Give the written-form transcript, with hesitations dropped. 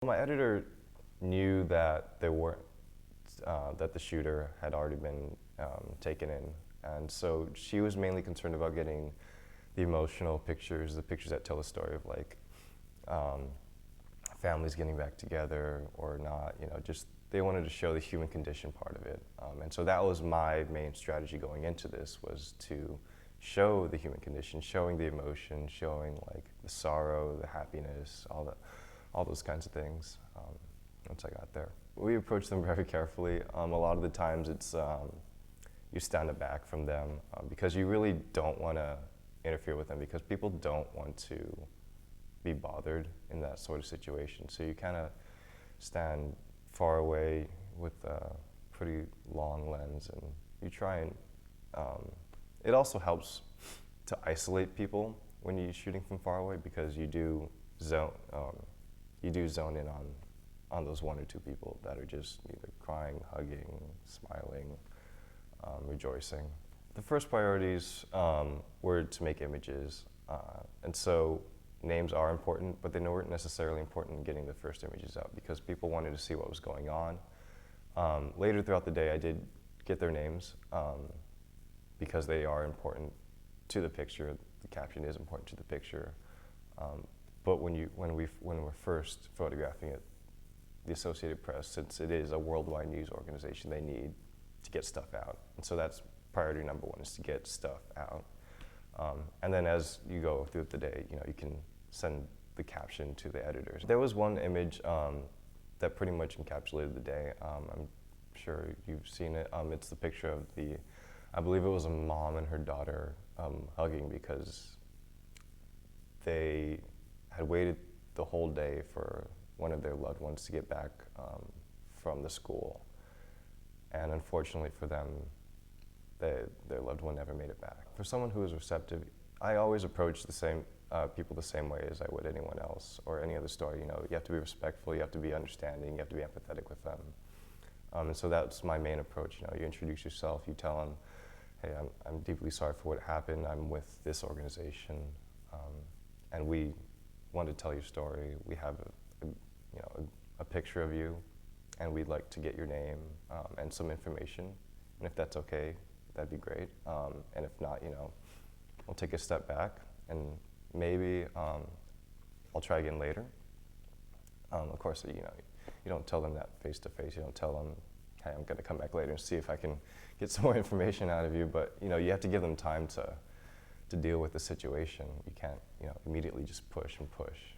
My editor knew that there weren't, that the shooter had already been taken in, and so she was mainly concerned about getting the emotional pictures, the pictures that tell the story of like families getting back together or not. Just they wanted to show the human condition part of it, and so that was my main strategy going into this, was to show the human condition, showing the emotion, showing like the sorrow, the happiness, all those kinds of things. Once I got there, we approach them very carefully. A lot of the times it's you stand back from them because you really don't want to interfere with them, because people don't want to be bothered in that sort of situation. So you kind of stand far away with a pretty long lens, and you try and it also helps to isolate people when you're shooting from far away, because you do zone in on those one or two people that are just either crying, hugging, smiling, rejoicing. The first priorities were to make images, and so names are important, but they weren't necessarily important in getting the first images out, because people wanted to see what was going on. Later throughout the day, I did get their names because they are important to the picture. The caption is important to the picture. But when we're first photographing it, the Associated Press, since it is a worldwide news organization, they need to get stuff out. And so that's priority number one, is to get stuff out. And then as you go through the day, you can send the caption to the editors. There was one image that pretty much encapsulated the day. I'm sure you've seen it. It's the picture of I believe it was a mom and her daughter hugging, because they had waited the whole day for one of their loved ones to get back from the school. And unfortunately for them, their loved one never made it back. For someone who is receptive, I always approach the same people the same way as I would anyone else or any other story. You have to be respectful, you have to be understanding, you have to be empathetic with them. And so that's my main approach. You introduce yourself, you tell them, hey, I'm deeply sorry for what happened, I'm with this organization, and we want to tell your story. We have a picture of you, and we'd like to get your name and some information. And if that's okay, that'd be great. And if not, we'll take a step back, and maybe I'll try again later. Of course, you don't tell them that face to face. You don't tell them, hey, I'm going to come back later and see if I can get some more information out of you. But you have to give them time to deal with the situation. You can't immediately just push and push.